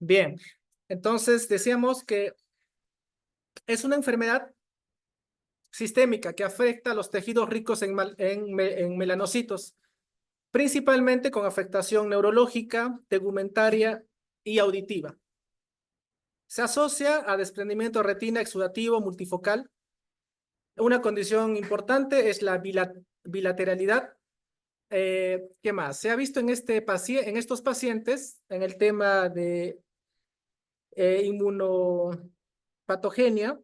Bien, entonces decíamos que es una enfermedad sistémica que afecta a los tejidos ricos en melanocitos, principalmente con afectación neurológica, tegumentaria y auditiva. Se asocia a desprendimiento de retina exudativo multifocal. Una condición importante es la bilateralidad. ¿Qué más? Se ha visto en estos pacientes, en el tema de inmunopatogenia,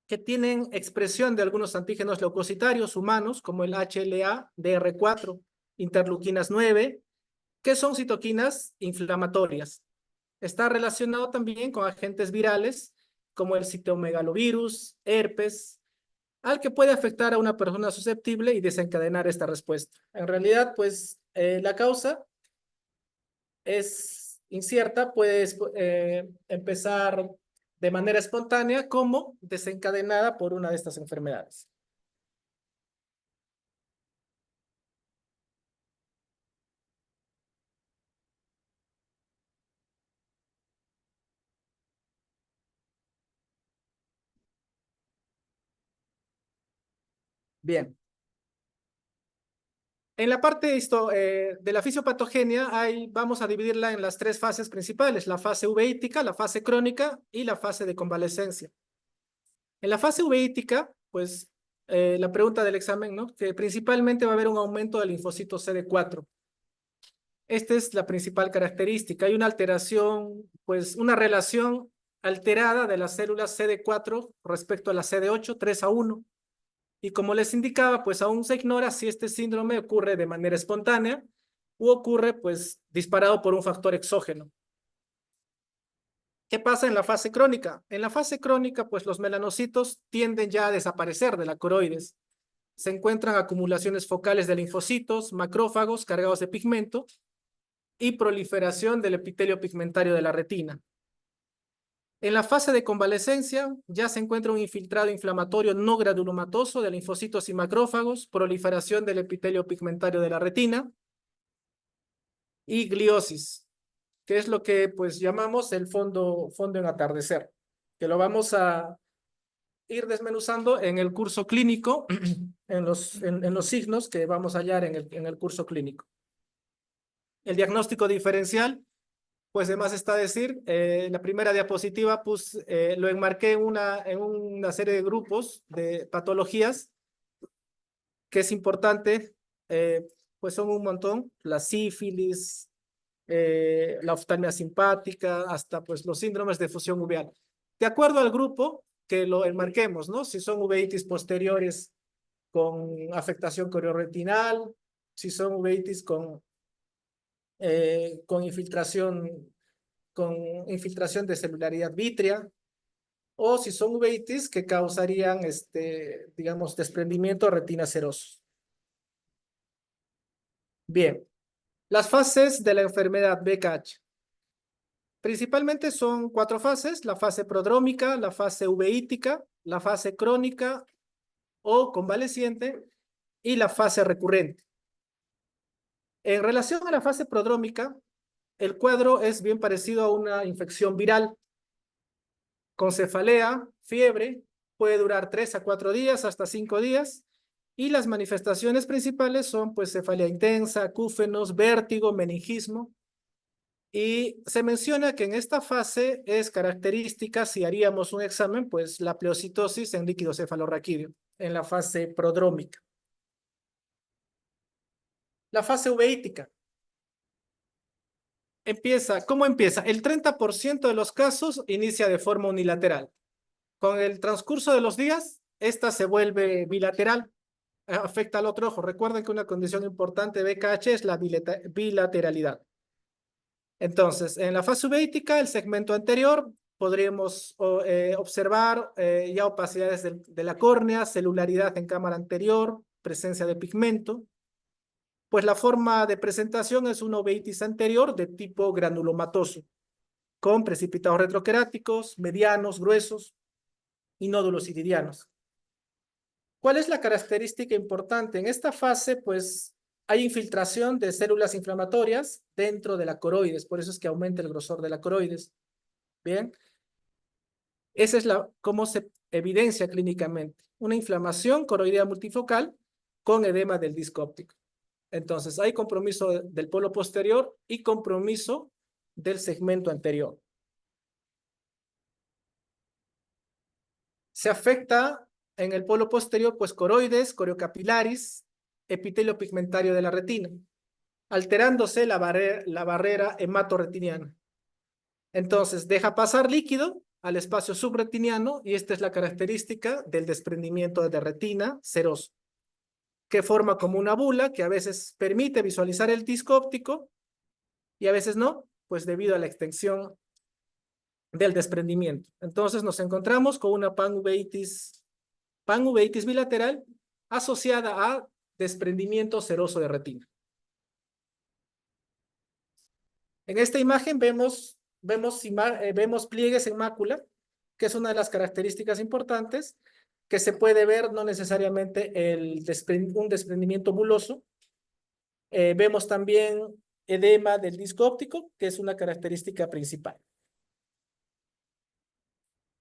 que tienen expresión de algunos antígenos leucocitarios humanos, como el HLA-DR4, interleuquinas 9, que son citoquinas inflamatorias. Está relacionado también con agentes virales, como el citomegalovirus, herpes, al que puede afectar a una persona susceptible y desencadenar esta respuesta. En realidad, pues, la causa es incierta, puede empezar de manera espontánea como desencadenada por una de estas enfermedades. Bien. En la parte de la fisiopatogenia, vamos a dividirla en las tres fases principales, la fase uveítica, la fase crónica y la fase de convalescencia. En la fase uveítica, pues la pregunta del examen, ¿no? Que principalmente va a haber un aumento del linfocito CD4. Esta es la principal característica. Hay una alteración, pues una relación alterada de las células CD4 respecto a la CD8, 3:1. Y como les indicaba, pues aún se ignora si este síndrome ocurre de manera espontánea u ocurre pues disparado por un factor exógeno. ¿Qué pasa en la fase crónica? En la fase crónica, pues los melanocitos tienden ya a desaparecer de la coroides. Se encuentran acumulaciones focales de linfocitos, macrófagos cargados de pigmento y proliferación del epitelio pigmentario de la retina. En la fase de convalescencia ya se encuentra un infiltrado inflamatorio no granulomatoso de linfocitos y macrófagos, proliferación del epitelio pigmentario de la retina y gliosis, que es lo que pues llamamos el fondo en atardecer, que lo vamos a ir desmenuzando en el curso clínico, en los signos que vamos a hallar en el curso clínico. El diagnóstico diferencial, pues además está decir, la primera diapositiva pues lo enmarqué en una serie de grupos de patologías que es importante, pues son un montón, la sífilis, la oftalmia simpática, hasta pues los síndromes de fusión uveal. De acuerdo al grupo que lo enmarquemos, ¿no? Si son uveitis posteriores con afectación corioretinal, si son uveitis con infiltración de celularidad vítrea, o si son uveitis que causarían, digamos, desprendimiento de retina serosos. Bien, las fases de la enfermedad BKH. Principalmente son 4 fases: la fase prodrómica, la fase uveítica, la fase crónica o convaleciente y la fase recurrente. En relación a la fase prodrómica, el cuadro es bien parecido a una infección viral, con cefalea, fiebre, puede durar 3 a 4 días, hasta 5 días, y las manifestaciones principales son pues cefalea intensa, acúfenos, vértigo, meningismo, y se menciona que en esta fase es característica, si haríamos un examen, pues la pleocitosis en líquido cefalorraquídeo, en la fase prodrómica. La fase uveítica. ¿Cómo empieza? El 30% de los casos inicia de forma unilateral. Con el transcurso de los días, esta se vuelve bilateral, afecta al otro ojo. Recuerden que una condición importante de BKH es la bilateralidad. Entonces, en la fase uveítica, el segmento anterior, podríamos observar ya opacidades de la córnea, celularidad en cámara anterior, presencia de pigmento. Pues la forma de presentación es una uveitis anterior de tipo granulomatoso, con precipitados retroqueráticos, medianos, gruesos y nódulos iridianos. ¿Cuál es la característica importante? En esta fase, pues, hay infiltración de células inflamatorias dentro de la coroides, por eso es que aumenta el grosor de la coroides. Bien, esa es cómo se evidencia clínicamente. Una inflamación coroidea multifocal con edema del disco óptico. Entonces, hay compromiso del polo posterior y compromiso del segmento anterior. Se afecta en el polo posterior, pues coroides, coriocapilaris, epitelio pigmentario de la retina, alterándose la barrera hematorretiniana. Entonces, deja pasar líquido al espacio subretiniano y esta es la característica del desprendimiento de retina seroso, que forma como una bula que a veces permite visualizar el disco óptico y a veces no, pues debido a la extensión del desprendimiento. Entonces nos encontramos con una panuveitis bilateral asociada a desprendimiento seroso de retina. En esta imagen vemos pliegues en mácula, que es una de las características importantes, que se puede ver no necesariamente un desprendimiento buloso. Vemos también edema del disco óptico, que es una característica principal.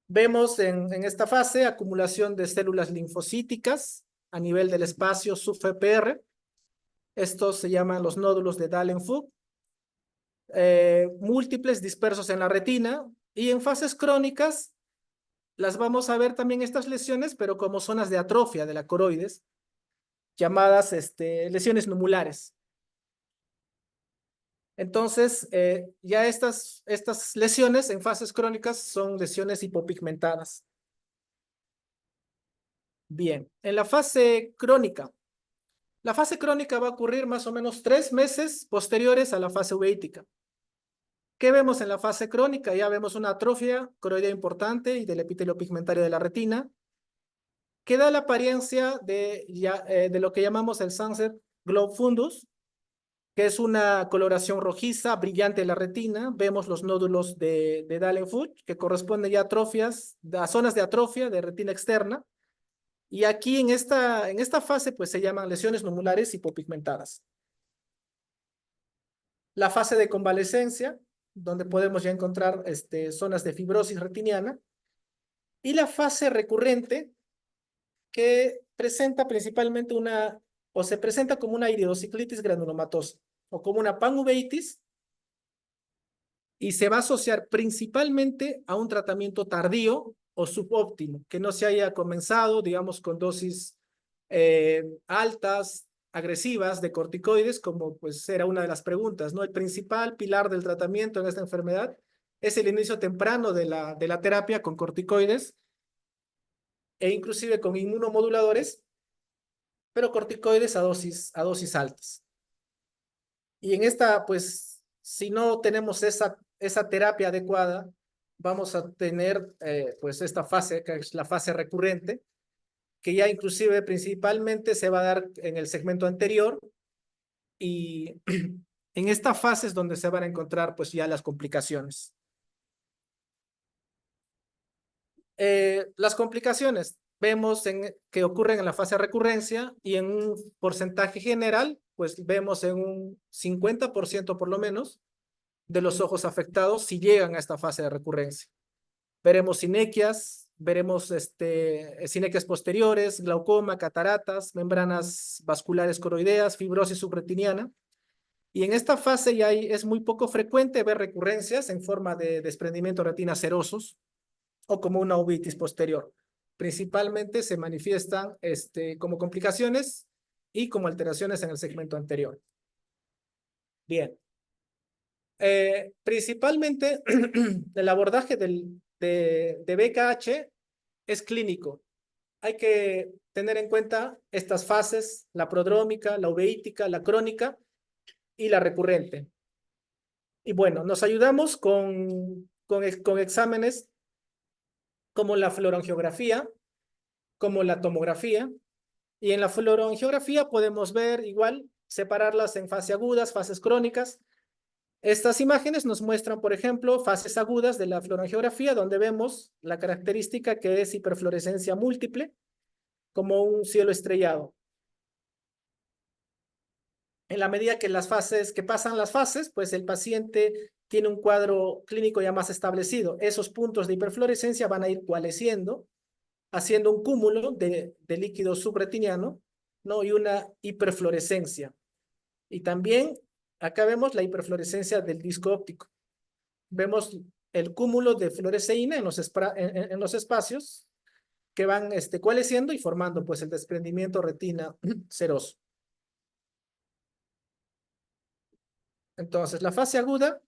Vemos en esta fase acumulación de células linfocíticas a nivel del espacio sub-FPR. Estos se llaman los nódulos de Dahlen-Fook. Múltiples dispersos en la retina y en fases crónicas las vamos a ver también estas lesiones, pero como zonas de atrofia de la coroides, llamadas lesiones numulares. Entonces, ya estas lesiones en fases crónicas son lesiones hipopigmentadas. Bien, en la fase crónica va a ocurrir más o menos 3 meses posteriores a la fase uveítica. ¿Qué vemos en la fase crónica? Ya vemos una atrofia coroidea importante y del epitelio pigmentario de la retina, que da la apariencia de lo que llamamos el Sunset Globe Fundus, que es una coloración rojiza, brillante de la retina. Vemos los nódulos de Dahlen-Fook, que corresponden ya a zonas de atrofia de retina externa. Y aquí en esta fase pues se llaman lesiones numulares hipopigmentadas. La fase de convalescencia, donde podemos ya encontrar zonas de fibrosis retiniana. Y la fase recurrente, que presenta principalmente o se presenta como una iridociclitis granulomatosa, o como una panuveitis, y se va a asociar principalmente a un tratamiento tardío o subóptimo, que no se haya comenzado, digamos, con dosis altas, agresivas de corticoides, como pues era una de las preguntas, ¿no? El principal pilar del tratamiento en esta enfermedad es el inicio temprano de la terapia con corticoides e inclusive con inmunomoduladores, pero corticoides a dosis altas. Y en esta, pues, si no tenemos esa terapia adecuada, vamos a tener pues esta fase, que es la fase recurrente, que ya inclusive principalmente se va a dar en el segmento anterior y en esta fase es donde se van a encontrar pues ya las complicaciones. Las complicaciones vemos que ocurren en la fase de recurrencia y en un porcentaje general, pues vemos en un 50% por lo menos de los ojos afectados si llegan a esta fase de recurrencia. Veremos sinequias, veremos sinequias posteriores, glaucoma, cataratas, membranas vasculares coroideas, fibrosis subretiniana. Y en esta fase ya es muy poco frecuente ver recurrencias en forma de desprendimiento de retinas serosos o como una uveitis posterior. Principalmente se manifiestan como complicaciones y como alteraciones en el segmento anterior. Bien. Principalmente el abordaje de BKH es clínico. Hay que tener en cuenta estas fases, la prodrómica, la uveítica, la crónica y la recurrente. Y bueno, nos ayudamos con exámenes como la fluorangiografía, como la tomografía. Y en la fluorangiografía podemos ver igual, separarlas en fases agudas, fases crónicas. Estas imágenes nos muestran, por ejemplo, fases agudas de la fluorangiografía, donde vemos la característica que es hiperfluorescencia múltiple, como un cielo estrellado. En la medida que pasan las fases, pues el paciente tiene un cuadro clínico ya más establecido. Esos puntos de hiperfluorescencia van a ir coalesciendo, haciendo un cúmulo de líquido subretiniano, ¿no? Y una hiperfluorescencia. Y también acá vemos la hiperfluorescencia del disco óptico. Vemos el cúmulo de fluoresceína en los espacios que van coalesciendo y formando pues el desprendimiento retina seroso. Entonces, la fase aguda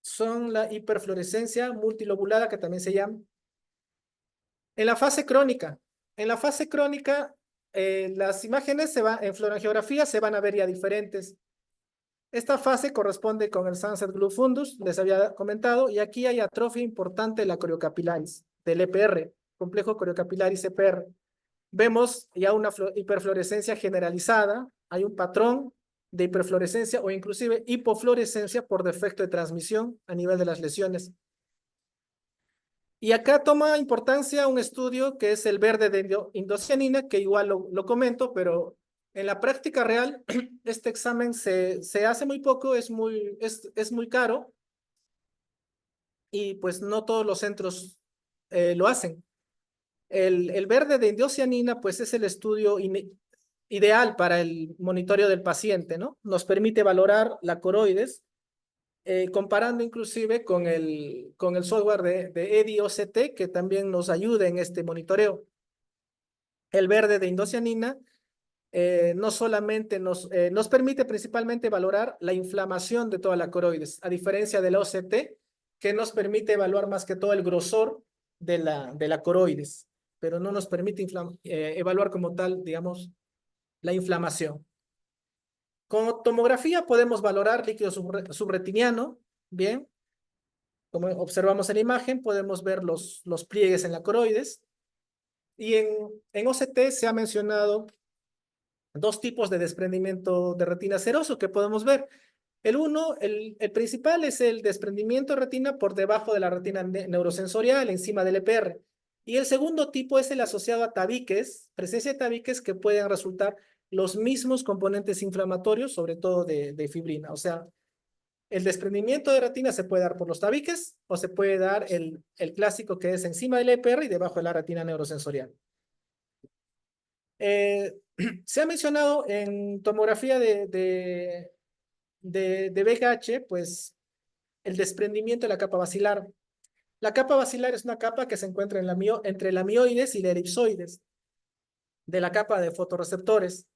son la hiperfluorescencia multilobulada, que también se llama. En la fase crónica, las imágenes en fluorangiografía se van a ver ya diferentes. Esta fase corresponde con el Sunset Glue Fundus, les había comentado, y aquí hay atrofia importante de la coriocapilaris, del EPR, complejo coriocapilaris EPR. Vemos ya una hiperfluorescencia generalizada, hay un patrón de hiperfluorescencia o inclusive hipofluorescencia por defecto de transmisión a nivel de las lesiones. Y acá toma importancia un estudio que es el verde de indocianina, que igual lo comento, pero en la práctica real, este examen se hace muy poco, es muy caro, y pues no todos los centros lo hacen. El verde de indocianina, pues es el estudio ideal para el monitoreo del paciente, ¿no? Nos permite valorar la coroides, comparando inclusive con el software de EDI-OCT, que también nos ayuda en este monitoreo. El verde de indocianina no solamente nos permite principalmente valorar la inflamación de toda la coroides, a diferencia del OCT, que nos permite evaluar más que todo el grosor de la coroides, pero no nos permite evaluar como tal, digamos, la inflamación. Con tomografía podemos valorar líquido subretiniano, bien, como observamos en la imagen, podemos ver los pliegues en la coroides, y en OCT se ha mencionado dos tipos de desprendimiento de retina seroso que podemos ver. El principal es el desprendimiento de retina por debajo de la retina neurosensorial, encima del EPR. Y el segundo tipo es el asociado a tabiques, presencia de tabiques que pueden resultar los mismos componentes inflamatorios, sobre todo de fibrina. O sea, el desprendimiento de retina se puede dar por los tabiques o se puede dar el clásico, que es encima del EPR y debajo de la retina neurosensorial. Se ha mencionado en tomografía de BGH, pues el desprendimiento de la capa basilar. La capa basilar es una capa que se encuentra entre la mioides y la elipsoides de la capa de fotorreceptores.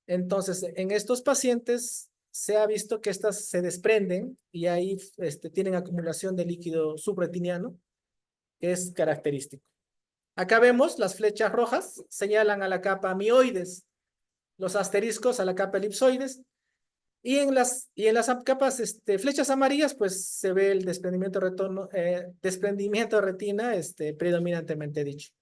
Entonces, en estos pacientes se ha visto que estas se desprenden y ahí tienen acumulación de líquido subretiniano, que es característico. Acá vemos las flechas rojas señalan a la capa mioides, los asteriscos a la capa elipsoides, y en las capas, flechas amarillas, pues se ve el desprendimiento de retina, predominantemente dicho.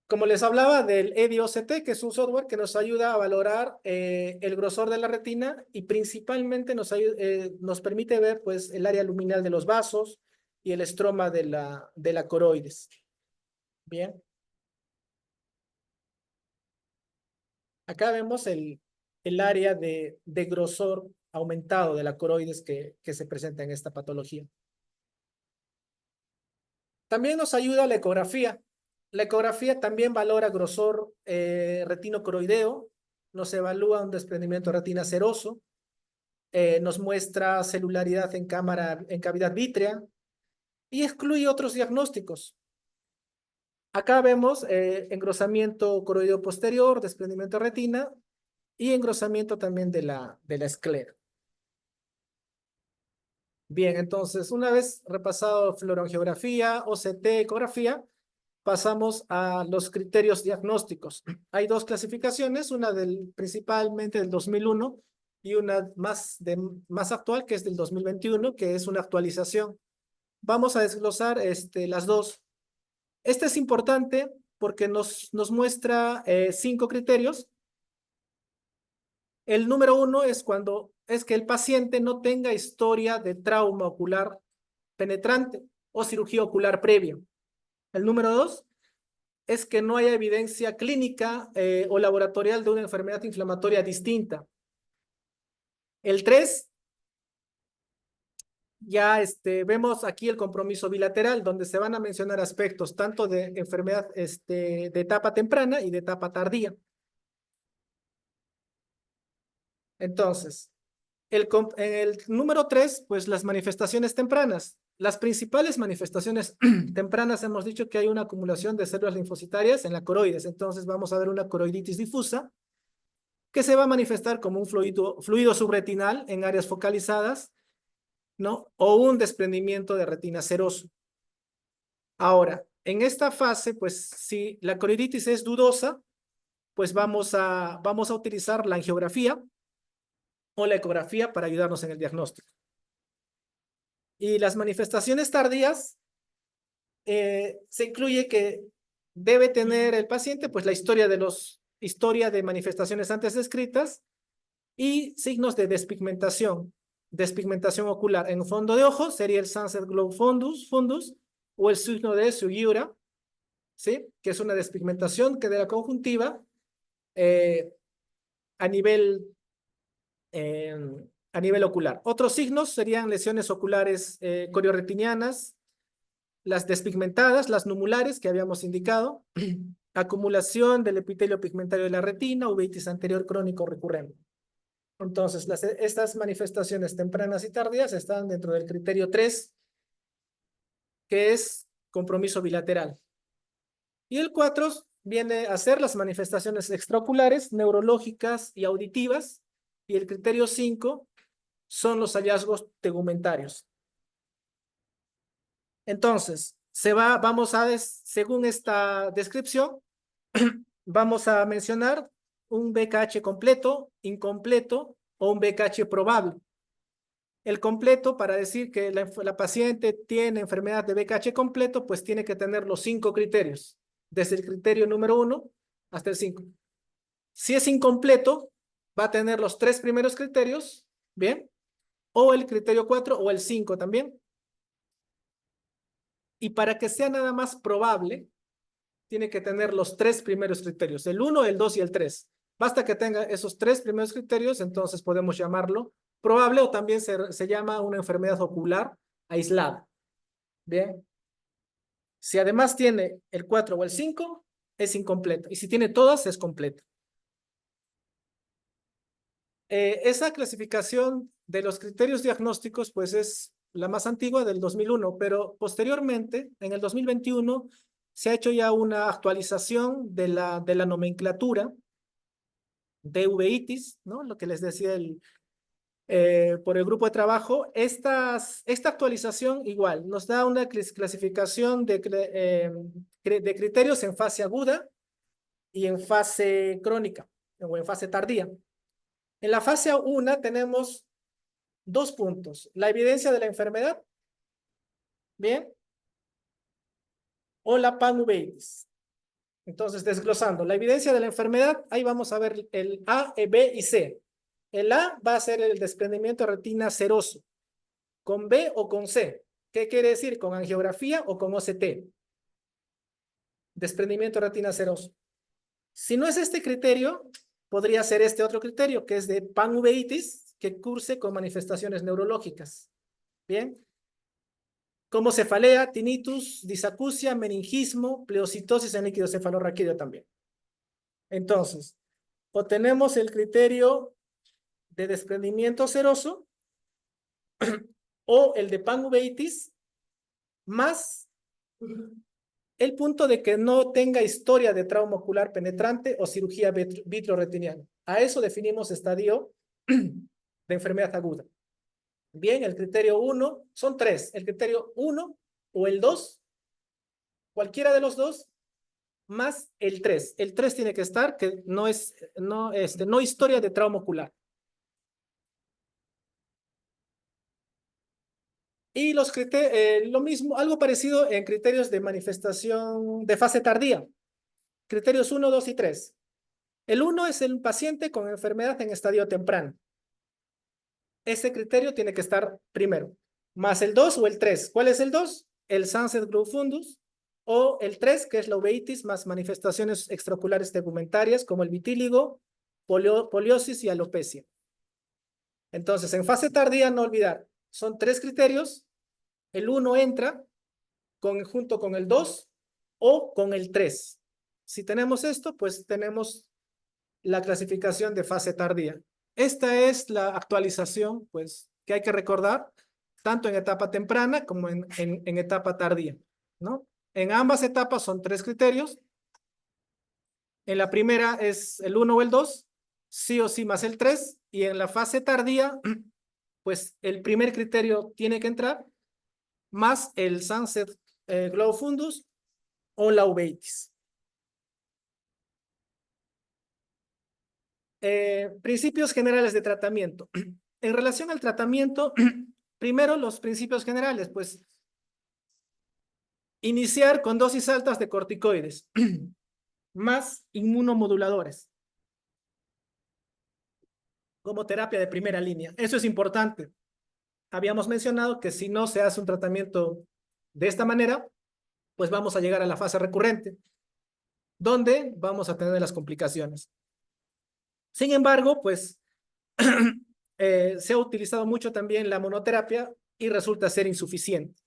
Como les hablaba del EDI-OCT, que es un software que nos ayuda a valorar el grosor de la retina, y principalmente nos permite ver pues el área luminal de los vasos y el estroma de la coroides. Bien. Acá vemos el área de grosor aumentado de la coroides que se presenta en esta patología. También nos ayuda la ecografía. La ecografía también valora grosor retinocoroideo, nos evalúa un desprendimiento de retina seroso, nos muestra celularidad en cavidad vítrea y excluye otros diagnósticos. Acá vemos engrosamiento coroideo posterior, desprendimiento de retina y engrosamiento también de la esclera. Bien, entonces, una vez repasado fluorangiografía, OCT, ecografía, pasamos a los criterios diagnósticos. Hay dos clasificaciones, una principalmente del 2001 y una más actual, que es del 2021, que es una actualización. Vamos a desglosar las dos. Este es importante porque nos muestra 5 criterios. El número 1 es que el paciente no tenga historia de trauma ocular penetrante o cirugía ocular previa. El número 2, es que no haya evidencia clínica o laboratorial de una enfermedad inflamatoria distinta. El 3, ya vemos aquí el compromiso bilateral, donde se van a mencionar aspectos tanto de enfermedad de etapa temprana y de etapa tardía. Entonces, en el número 3, pues las manifestaciones tempranas. Las principales manifestaciones tempranas hemos dicho que hay una acumulación de células linfocitarias en la coroides. Entonces vamos a ver una coroiditis difusa que se va a manifestar como un fluido subretinal en áreas focalizadas, ¿no? O un desprendimiento de retina seroso. Ahora, en esta fase, pues si la coroiditis es dudosa, pues vamos a utilizar la angiografía o la ecografía para ayudarnos en el diagnóstico. Y las manifestaciones tardías, se incluye que debe tener el paciente pues la historia de manifestaciones antes descritas y signos de despigmentación ocular. En fondo de ojo sería el Sunset Glow fundus o el signo de Sugiura, ¿sí? Que es una despigmentación que de la conjuntiva a nivel ocular. Otros signos serían lesiones oculares corioretinianas, las despigmentadas, las numulares que habíamos indicado, acumulación del epitelio pigmentario de la retina, uveitis anterior crónico recurrente. Entonces, estas manifestaciones tempranas y tardías están dentro del criterio 3, que es compromiso bilateral. Y el 4 viene a ser las manifestaciones extraoculares, neurológicas y auditivas, y el criterio 5 son los hallazgos tegumentarios. Entonces, según esta descripción, vamos a mencionar un BKH completo, incompleto o un BKH probable. El completo, para decir que la paciente tiene enfermedad de BKH completo, pues tiene que tener los 5 criterios, desde el criterio número 1 hasta el 5. Si es incompleto, va a tener los 3 primeros criterios, ¿bien? O el criterio 4 o el 5 también. Y para que sea nada más probable, tiene que tener los 3 primeros criterios, el 1, el 2 y el 3. Basta que tenga esos 3 primeros criterios, entonces podemos llamarlo probable o también se llama una enfermedad ocular aislada. Bien. Si además tiene el 4 o el 5, es incompleto. Y si tiene todas, es completo. Esa clasificación de los criterios diagnósticos, pues es la más antigua del 2001, pero posteriormente, en el 2021, se ha hecho ya una actualización de la nomenclatura de uveitis, ¿no? Lo que les decía por el grupo de trabajo. Esta actualización igual nos da una clasificación de criterios en fase aguda y en fase crónica o en fase tardía. En la fase 1 tenemos 2 puntos. La evidencia de la enfermedad, ¿bien? O la panuveitis. Entonces, desglosando, la evidencia de la enfermedad, ahí vamos a ver el A, B y C. El A va a ser el desprendimiento de retina seroso, con B o con C. ¿Qué quiere decir? Con angiografía o con OCT. Desprendimiento de retina seroso. Si no es este criterio, podría ser este otro criterio, que es de panuveitis, que curse con manifestaciones neurológicas. Bien. Como cefalea, tinnitus, disacusia, meningismo, pleocitosis en líquido cefalorraquídeo también. Entonces, o tenemos el criterio de desprendimiento seroso o el de panuveitis más el punto de que no tenga historia de trauma ocular penetrante o cirugía vitreoretiniana. A eso definimos estadio de enfermedad aguda. Bien, el criterio 1, son 3. El criterio 1 o el 2, cualquiera de los 2, más el 3. El 3 tiene que estar, que no historia de trauma ocular. Y lo mismo, algo parecido en criterios de manifestación de fase tardía. Criterios 1, 2 y 3. El 1 es el paciente con enfermedad en estadio temprano. Ese criterio tiene que estar primero. Más el 2 o el 3. ¿Cuál es el 2? El Sunset Glow fundus o el 3, que es la uveitis más manifestaciones extraoculares tegumentarias como el vitíligo, poliosis y alopecia. Entonces, en fase tardía, no olvidar, son 3 criterios. El 1 entra junto con el 2 o con el 3. Si tenemos esto, pues tenemos la clasificación de fase tardía. Esta es la actualización, pues, que hay que recordar, tanto en etapa temprana como en etapa tardía, ¿no? En ambas etapas son 3 criterios. En la primera es el 1 o el 2, sí o sí más el 3, y en la fase tardía, pues el primer criterio tiene que entrar, más el Sunset Glow Fundus o la uveitis. Principios generales de tratamiento. En relación al tratamiento, primero los principios generales, pues iniciar con dosis altas de corticoides, más inmunomoduladores, como terapia de primera línea. Eso es importante. Habíamos mencionado que si no se hace un tratamiento de esta manera, pues vamos a llegar a la fase recurrente, donde vamos a tener las complicaciones. Sin embargo, pues se ha utilizado mucho también la monoterapia y resulta ser insuficiente.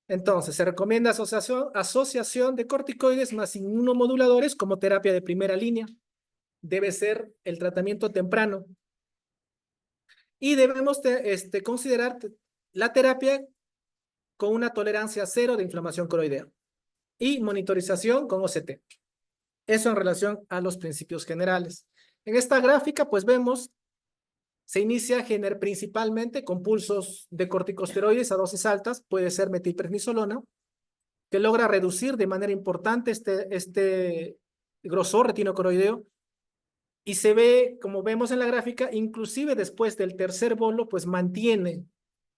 Entonces, se recomienda asociación de corticoides más inmunomoduladores como terapia de primera línea. Debe ser el tratamiento temprano. Y debemos considerar la terapia con una tolerancia cero de inflamación coroidea y monitorización con OCT. Eso en relación a los principios generales. En esta gráfica, pues vemos, se inicia principalmente con pulsos de corticosteroides a dosis altas, puede ser metilprednisolona, que logra reducir de manera importante este grosor retinocoroideo, y se ve, como vemos en la gráfica, inclusive después del tercer bolo, pues mantiene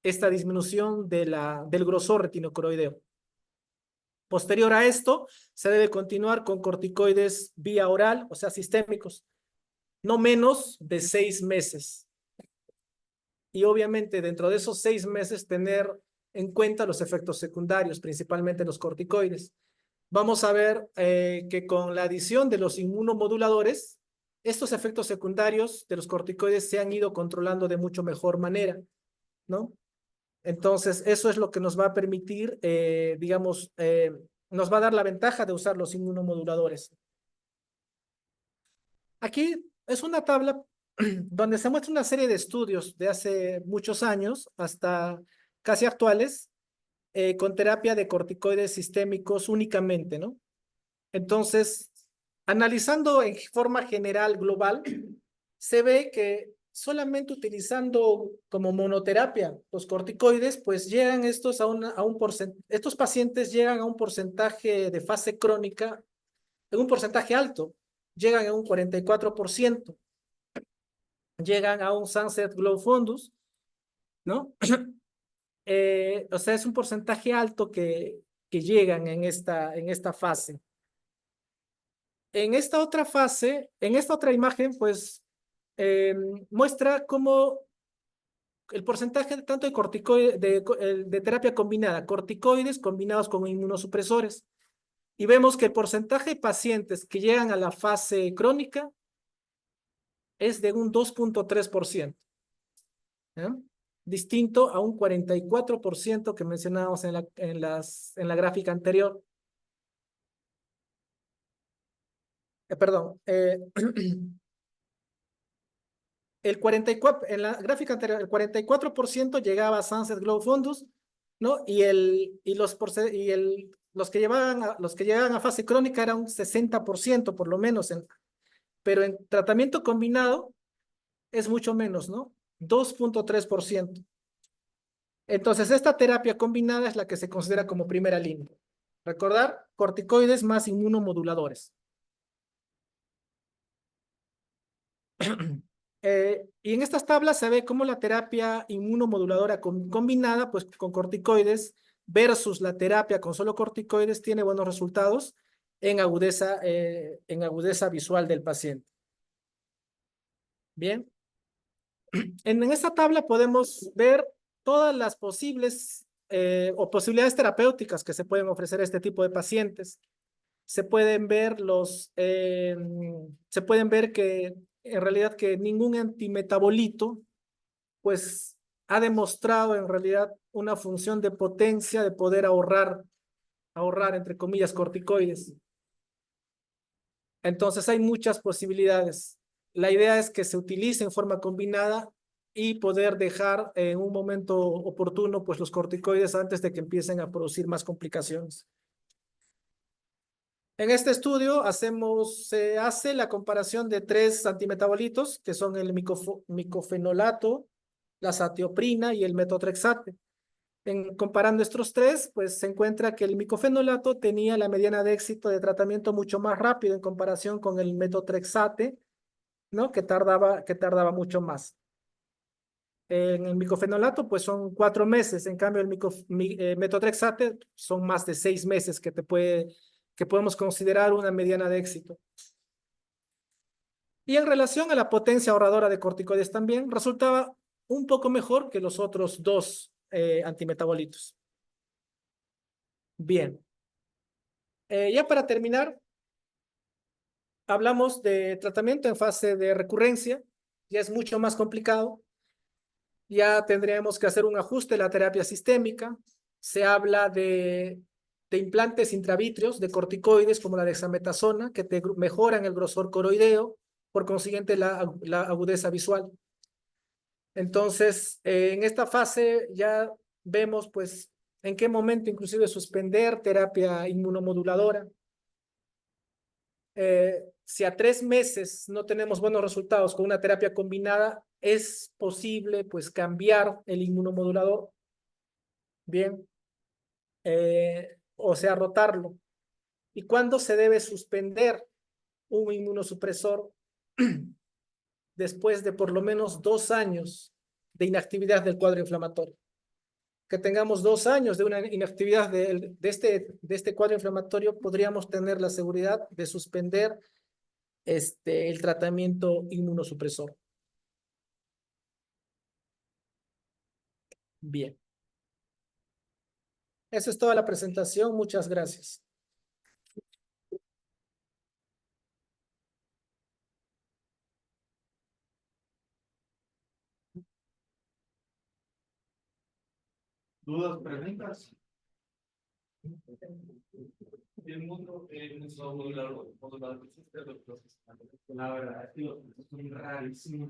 esta disminución del grosor retinocoroideo. Posterior a esto, se debe continuar con corticoides vía oral, o sea, sistémicos, no menos de 6 meses. Y obviamente dentro de esos 6 meses tener en cuenta los efectos secundarios, principalmente los corticoides. Vamos a ver que con la adición de los inmunomoduladores, estos efectos secundarios de los corticoides se han ido controlando de mucho mejor manera, ¿no? Entonces, eso es lo que nos va a permitir, digamos, nos va a dar la ventaja de usar los inmunomoduladores. Aquí es una tabla donde se muestra una serie de estudios de hace muchos años hasta casi actuales, con terapia de corticoides sistémicos únicamente, ¿no? Entonces, analizando en forma general, global, se ve que solamente utilizando como monoterapia los corticoides, pues llegan estos estos pacientes llegan a un porcentaje de fase crónica, en un porcentaje alto, llegan a un 44%, llegan a un Sunset Glow Fundus, ¿no? O sea, es un porcentaje alto que llegan en esta fase. En esta otra fase, en esta otra imagen, pues muestra cómo el porcentaje tanto de corticoides, de terapia combinada, corticoides combinados con inmunosupresores. Y vemos que el porcentaje de pacientes que llegan a la fase crónica es de un 2.3%, ¿eh? Distinto a un 44% que mencionábamos en la gráfica anterior. Perdón, el 44, en la gráfica anterior, el 44% llegaba a Sunset Glow Fundus, ¿no? Los que llegaban a fase crónica era un 60% por lo menos, pero en tratamiento combinado es mucho menos, ¿no? 2.3%. Entonces, esta terapia combinada es la que se considera como primera línea. Recordar, corticoides más inmunomoduladores. Y en estas tablas se ve cómo la terapia inmunomoduladora combinada pues, con corticoides versus la terapia con solo corticoides tiene buenos resultados en agudeza visual del paciente. Bien, en esta tabla podemos ver todas las posibles o posibilidades terapéuticas que se pueden ofrecer a este tipo de pacientes. Se pueden ver se pueden ver que en realidad que ningún antimetabolito pues ha demostrado en realidad una función de potencia de poder ahorrar entre comillas corticoides. Entonces hay muchas posibilidades. La idea es que se utilice en forma combinada y poder dejar en un momento oportuno pues los corticoides antes de que empiecen a producir más complicaciones. En este estudio se hace la comparación de 3 antimetabolitos, que son el micofenolato, la satioprina y el metotrexate. Comparando estos 3, pues se encuentra que el micofenolato tenía la mediana de éxito de tratamiento mucho más rápido en comparación con el metotrexate, ¿no? Que tardaba mucho más. En el micofenolato, pues son 4 meses. En cambio, el metotrexate son más de 6 meses que podemos considerar una mediana de éxito. Y en relación a la potencia ahorradora de corticoides también, resultaba un poco mejor que los otros 2 antimetabolitos. Bien. Ya para terminar, hablamos de tratamiento en fase de recurrencia. Ya es mucho más complicado. Ya tendríamos que hacer un ajuste de la terapia sistémica. Se habla de implantes intravítreos de corticoides como la dexametasona, que te mejoran el grosor coroideo, por consiguiente la agudeza visual. Entonces, en esta fase ya vemos pues en qué momento inclusive suspender terapia inmunomoduladora. Si a 3 meses no tenemos buenos resultados con una terapia combinada, es posible pues cambiar el inmunomodulador, bien, o sea, rotarlo. ¿Y cuándo se debe suspender un inmunosupresor? Después de por lo menos 2 años de inactividad del cuadro inflamatorio. Que tengamos 2 años de una inactividad de este cuadro inflamatorio, podríamos tener la seguridad de suspender el tratamiento inmunosupresor. Bien. Eso es toda la presentación. Muchas gracias. ¿Dudas, preguntas? El mundo es muy largo, la verdad es que los procesos son rarísimos.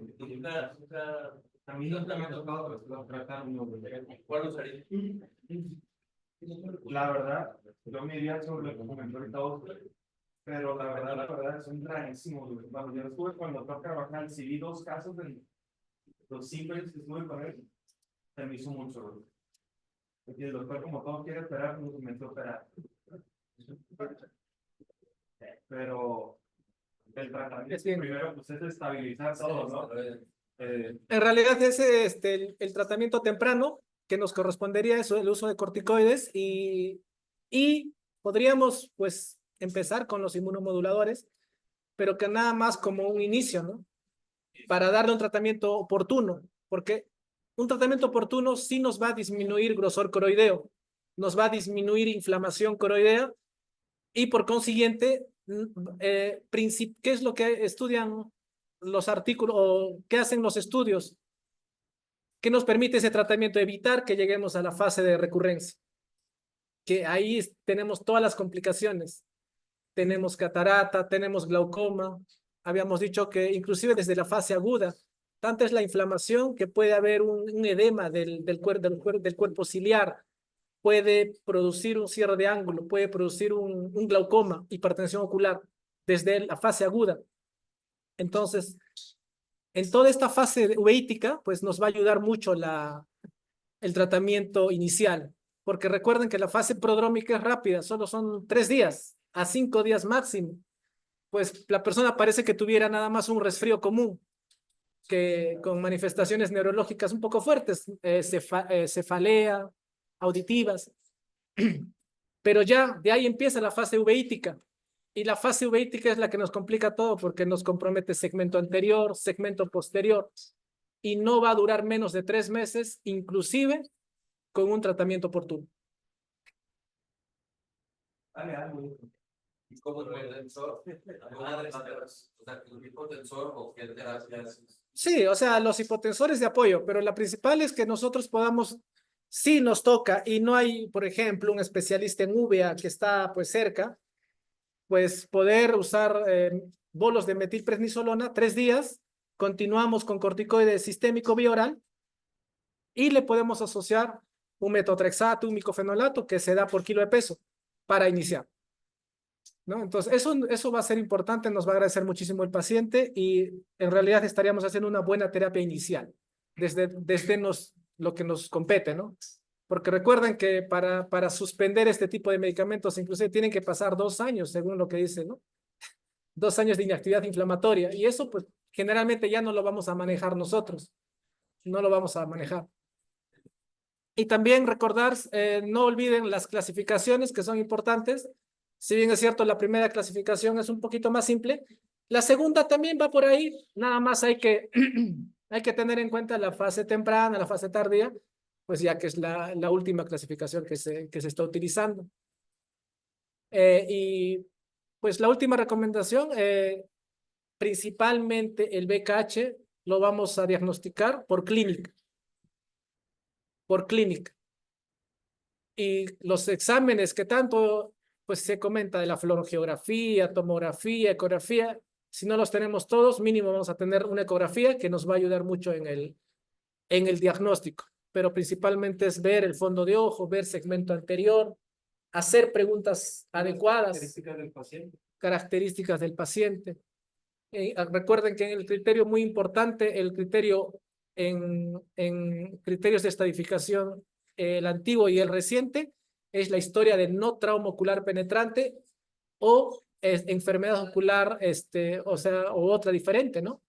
A mí nunca me ha tocado tratar uno. ¿Cuál usaría? La verdad, yo me iría sobre lo que comentó ahorita Oscar, pero la verdad, son rarísimos. Cuando yo estuve con el doctor Carvajal, sí vi 2 casos de los simples que estuve con él, se me hizo mucho. Porque el doctor, como todo quiere operar, no comenzó a operar. Pero el tratamiento primero pues, es estabilizar todo, ¿no? En realidad es el tratamiento temprano que nos correspondería eso, el uso de corticoides y podríamos pues empezar con los inmunomoduladores, pero que nada más como un inicio, ¿no? Para darle un tratamiento oportuno, porque un tratamiento oportuno sí nos va a disminuir grosor coroideo, nos va a disminuir inflamación coroidea y por consiguiente, ¿qué es lo que estudian los artículos o qué hacen los estudios? ¿Qué nos permite ese tratamiento? Evitar que lleguemos a la fase de recurrencia, que ahí tenemos todas las complicaciones. Tenemos catarata, tenemos glaucoma. Habíamos dicho que inclusive desde la fase aguda, tanta es la inflamación que puede haber un edema del cuerpo ciliar, puede producir un cierre de ángulo, puede producir un glaucoma, hipertensión ocular, desde la fase aguda. Entonces, en toda esta fase uveítica, pues nos va a ayudar mucho el tratamiento inicial, porque recuerden que la fase prodrómica es rápida, solo son 3 días a 5 días máximo. Pues la persona parece que tuviera nada más un resfrío común, que con manifestaciones neurológicas un poco fuertes, cefalea, auditivas, pero ya de ahí empieza la fase uveítica, y la fase uveítica es la que nos complica todo porque nos compromete segmento anterior, segmento posterior, y no va a durar menos de 3 meses, inclusive con un tratamiento oportuno. Dale algo. ¿Y cómo el tensor? O sea, ¿el hipotensor o qué terapias? Sí, o sea, los hipotensores de apoyo, pero la principal es que nosotros podamos, si nos toca y no hay, por ejemplo, un especialista en VA que está pues cerca, pues poder usar bolos de metilprednisolona 3 días, continuamos con corticoide sistémico bioral y le podemos asociar un metotrexato, un micofenolato que se da por kilo de peso para iniciar, ¿no? Entonces, eso va a ser importante, nos va a agradecer muchísimo el paciente y en realidad estaríamos haciendo una buena terapia inicial, desde lo que nos compete, ¿no? Porque recuerden que para suspender este tipo de medicamentos, inclusive tienen que pasar 2 años, según lo que dice, ¿no? 2 años de inactividad inflamatoria, y eso, pues, generalmente ya no lo vamos a manejar nosotros, no lo vamos a manejar. Y también recordar, no olviden las clasificaciones que son importantes. Si bien es cierto, la primera clasificación es un poquito más simple, la segunda también va por ahí. Nada más hay que, hay que tener en cuenta la fase temprana, la fase tardía, pues ya que es la última clasificación que se está utilizando. Y pues la última recomendación, principalmente el BKH lo vamos a diagnosticar por clínica. Por clínica. Y los exámenes que tanto pues se comenta de la fluorogeografía, tomografía, ecografía, si no los tenemos todos, mínimo vamos a tener una ecografía que nos va a ayudar mucho en el diagnóstico, pero principalmente es ver el fondo de ojo, ver segmento anterior, hacer preguntas adecuadas, Características del paciente. características del paciente. Recuerden que en el criterio muy importante, el criterio en criterios de estadificación, el antiguo y el reciente, es la historia de no trauma ocular penetrante o enfermedad ocular, o sea, o otra diferente, ¿no?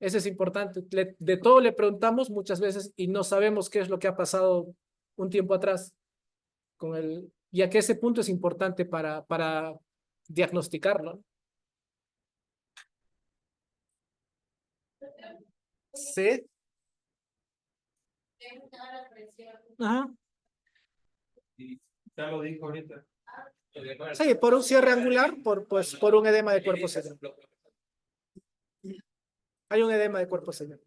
Eso es importante. De todo le preguntamos muchas veces y no sabemos qué es lo que ha pasado un tiempo atrás y a que ese punto es importante para diagnosticarlo. Sí. Ajá. Ya lo dijo ahorita. Sí, por un cierre angular, por un edema de cuerpo cerebral. Hay un edema de cuerpo cerebral.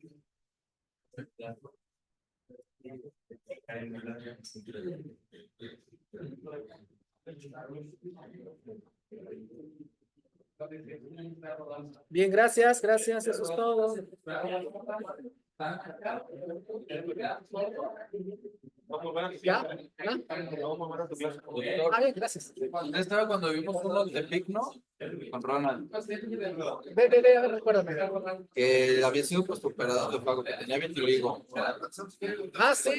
Bien, gracias, eso es todo. ¿Ya? Bien, gracias. ¿Dónde estaba cuando vimos unos de Picno con Ronald? Ve, a ver, recuérdame. Que había sido postoperado de pago, que tenía vitiligo. Sí,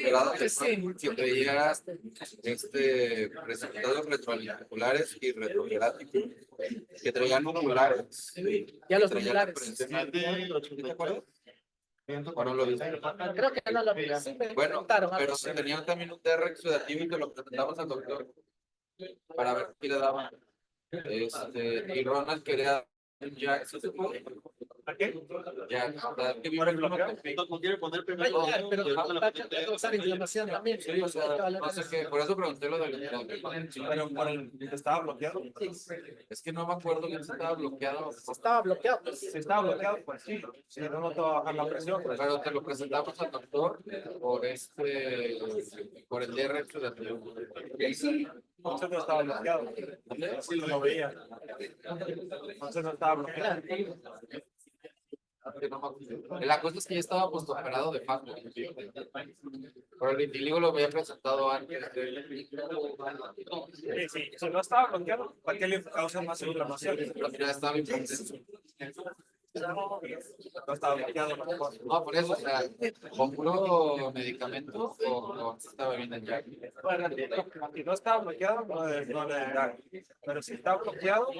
Que veía resultados retroauriculares y retrogeráticos, que traían oculares. Ya los traían oculares. ¿Te acuerdas? ¿O no lo viste? Creo que no lo vi. Sí, Bueno, pero tenían también un TR exudativo y te lo presentamos al doctor para ver qué le daban. Y Ronald quería ya, ¿sí se puede? ¿A qué? Ya, que ¿Para el bloqueo? No quiere poner primero. Pero causar inflamación también. sí, o sea, no sé qué, por eso pregunté lo del. Pero por el estaba bloqueado. Es que no me acuerdo bien si estaba bloqueado. Estaba bloqueado. Si estaba bloqueado, pues sí. Si no te va a bajar la presión. Pues. Pero te lo presentamos al doctor por el DR exudativo. Entonces no estaba bloqueado. Sí lo veía. Entonces no estaba bloqueado. La cosa es que ya estaba postoperado de facto. Pero el vitiligo lo había presentado antes. Sí, si no estaba bloqueado, ¿para qué le causa más inflamación? Pero ya estaba intenso. No estaba bloqueado. No, por eso, o sea, ¿con puro medicamento o estaba bien el Jack? Si no estaba bloqueado, no le da. Pero si está bloqueado,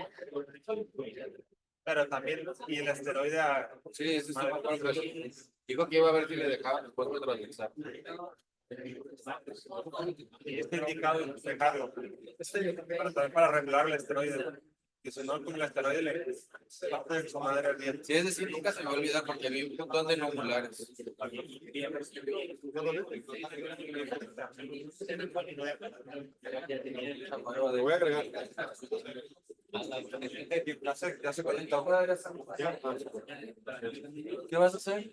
pero también, y el esteroide. Sí, sí, me acuerdo. Dijo que iba a ver si le dejaban después de realizar. Y está indicado dejarlo. Pero también para regular el esteroide. Que sonó con la esteroide, parte de su madre bien. Sí, es decir, nunca se me va a olvidar porque vi un montón de numulares. Voy a agregar. Ya se conectó. ¿Qué vas a hacer?